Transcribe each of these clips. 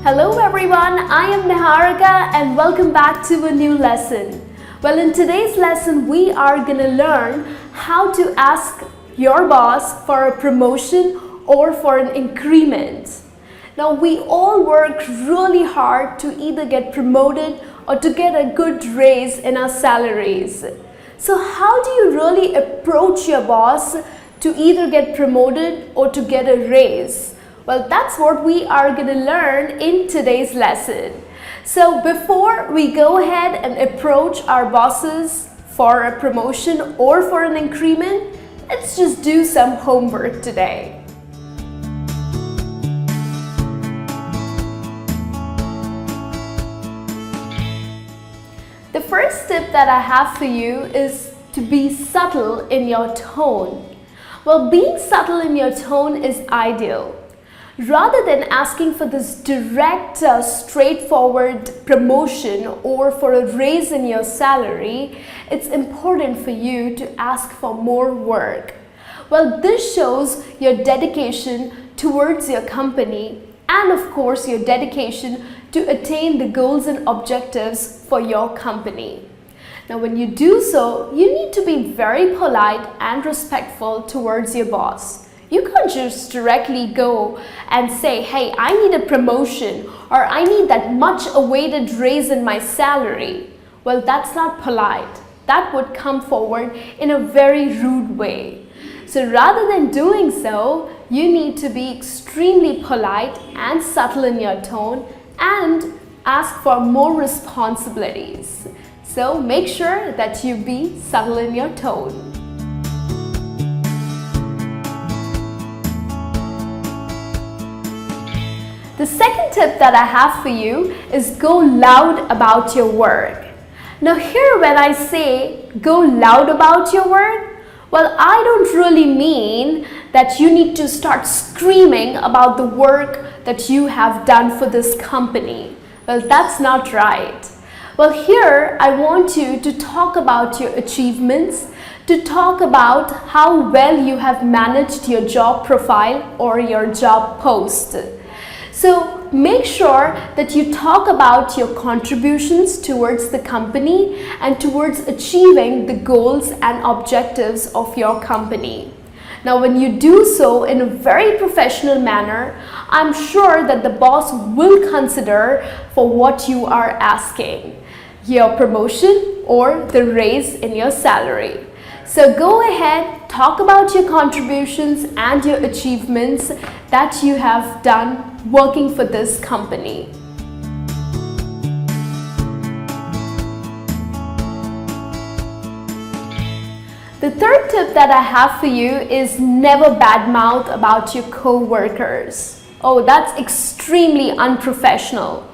Hello everyone, I am Niharika and welcome back to a new lesson. Well, in today's lesson, we are going to learn how to ask your boss for a promotion or for an increment. Now, we all work really hard to either get promoted or to get a good raise in our salaries. So how do you really approach your boss to either get promoted or to get a raise? Well, that's what we are going to learn in today's lesson. So before we go ahead and approach our bosses for a promotion or for an increment, let's just do some homework today. The first tip that I have for you is to be subtle in your tone. Well, being subtle in your tone is ideal. Rather than asking for this direct, straightforward promotion or for a raise in your salary, it's important for you to ask for more work. Well, this shows your dedication towards your company and of course your dedication to attain the goals and objectives for your company. Now, when you do so, you need to be very polite and respectful towards your boss. You can't just directly go and say, hey, I need a promotion or I need that much awaited raise in my salary. Well, that's not polite. That would come forward in a very rude way. So rather than doing so, you need to be extremely polite and subtle in your tone and ask for more responsibilities. So make sure that you be subtle in your tone. The second tip that I have for you is go loud about your work. Now here when I say go loud about your work, well, I don't really mean that you need to start screaming about the work that you have done for this company. Well, that's not right. Well, here I want you to talk about your achievements, to talk about how well you have managed your job profile or your job post. So make sure that you talk about your contributions towards the company and towards achieving the goals and objectives of your company. Now, when you do so in a very professional manner, I'm sure that the boss will consider for what you are asking, your promotion or the raise in your salary. So go ahead, talk about your contributions and your achievements that you have done working for this company. The third tip that I have for you is never badmouth about your co-workers. Oh, that's extremely unprofessional.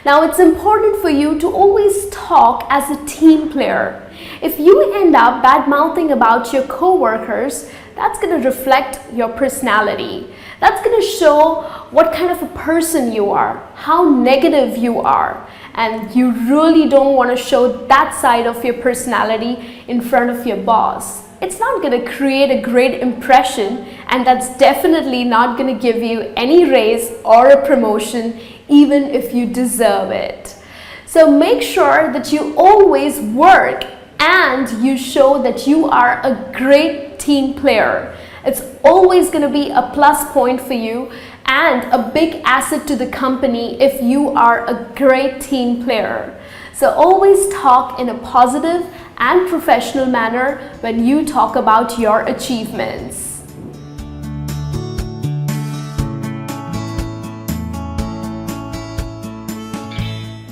Now, it's important for you to always talk as a team player. If you end up bad-mouthing about your co-workers, that's going to reflect your personality. That's going to show what kind of a person you are, how negative you are, and you really don't want to show that side of your personality in front of your boss. It's not going to create a great impression, and that's definitely not going to give you any raise or a promotion, even if you deserve it. So make sure that you always work and you show that you are a great team player. It's always going to be a plus point for you and a big asset to the company if you are a great team player. So always talk in a positive and professional manner when you talk about your achievements.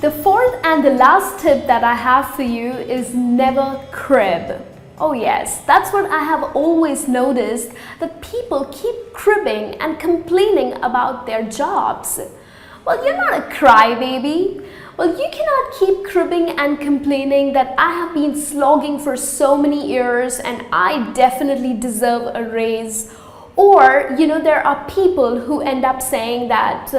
The fourth and the last tip that I have for you is never crib. Oh yes, that's what I have always noticed, that people keep cribbing and complaining about their jobs. Well, you're not a crybaby. Well, you cannot keep cribbing and complaining that I have been slogging for so many years and I definitely deserve a raise. Or, there are people who end up saying that,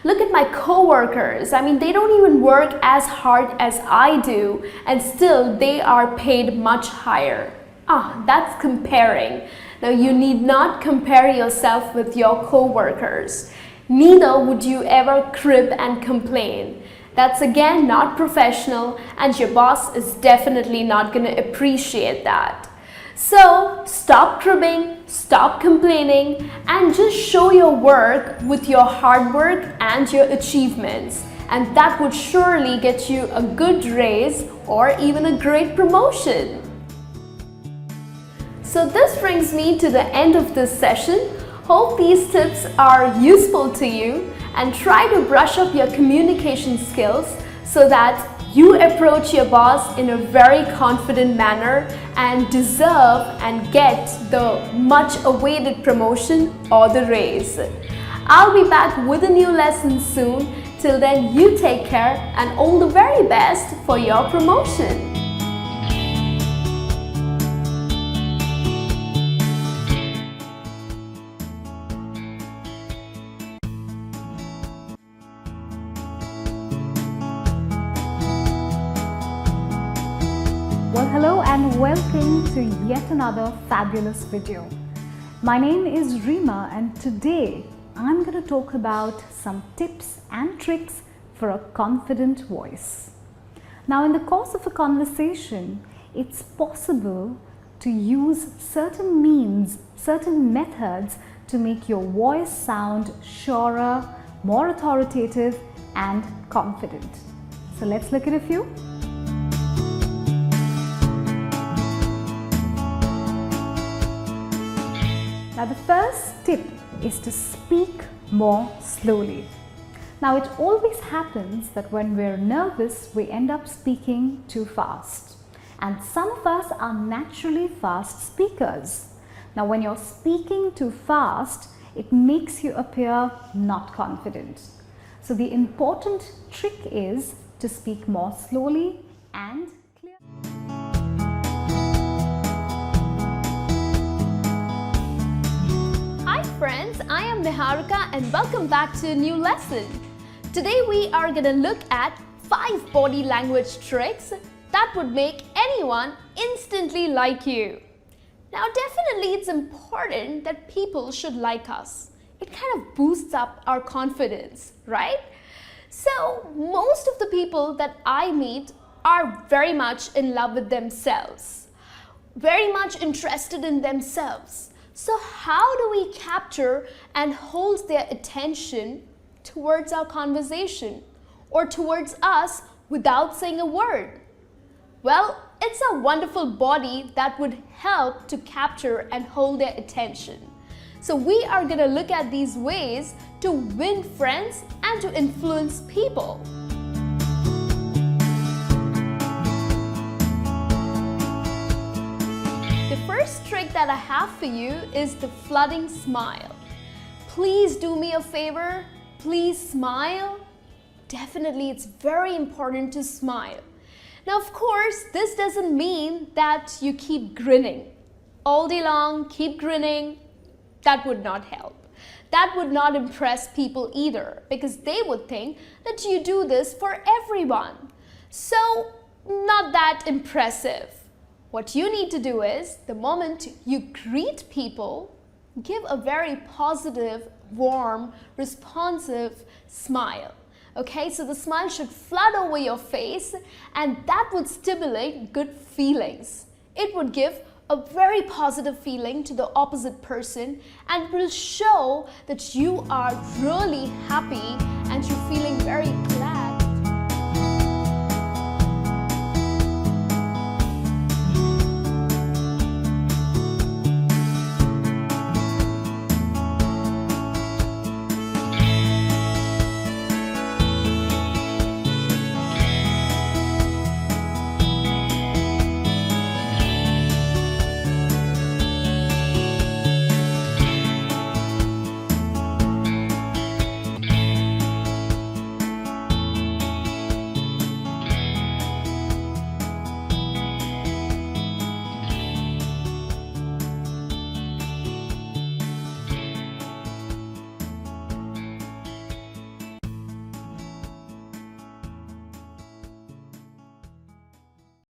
look at my coworkers. I mean, they don't even work as hard as I do and still they are paid much higher. That's comparing. Now, you need not compare yourself with your coworkers. Neither would you ever crib and complain. That's again not professional, and your boss is definitely not going to appreciate that. So stop cribbing, stop complaining, and just show your work with your hard work and your achievements. And that would surely get you a good raise or even a great promotion. So this brings me to the end of this session. Hope these tips are useful to you, and try to brush up your communication skills so that you approach your boss in a very confident manner and deserve and get the much awaited promotion or the raise. I'll be back with a new lesson soon. Till then, you take care and all the very best for your promotion. Well, hello and welcome to yet another fabulous video. My name is Reema, and today I'm going to talk about some tips and tricks for a confident voice. Now, in the course of a conversation, it's possible to use certain means, certain methods to make your voice sound surer, more authoritative and confident. So let's look at a few. Now, the first tip is to speak more slowly. Now, it always happens that when we're nervous, we end up speaking too fast. And some of us are naturally fast speakers. Now, when you're speaking too fast, it makes you appear not confident. So the important trick is to speak more slowly and clearly. Hi friends, I am Niharika and welcome back to a new lesson. Today we are going to look at 5 body language tricks that would make anyone instantly like you. Now definitely it's important that people should like us. It kind of boosts up our confidence, right? So most of the people that I meet are very much in love with themselves, very much interested in themselves. So how do we capture and hold their attention towards our conversation or towards us without saying a word? Well, it's a wonderful body that would help to capture and hold their attention. So we are going to look at these ways to win friends and to influence people. The first trick that I have for you is the flooding smile. Please do me a favor, please smile. Definitely it's very important to smile. Now of course, this doesn't mean that you keep grinning. All day long, keep grinning. That would not help. That would not impress people either, because they would think that you do this for everyone. So, not that impressive. What you need to do is, the moment you greet people, give a very positive, warm, responsive smile. Okay, so the smile should flood over your face, and that would stimulate good feelings. It would give a very positive feeling to the opposite person and will show that you are really happy and you're feeling very good.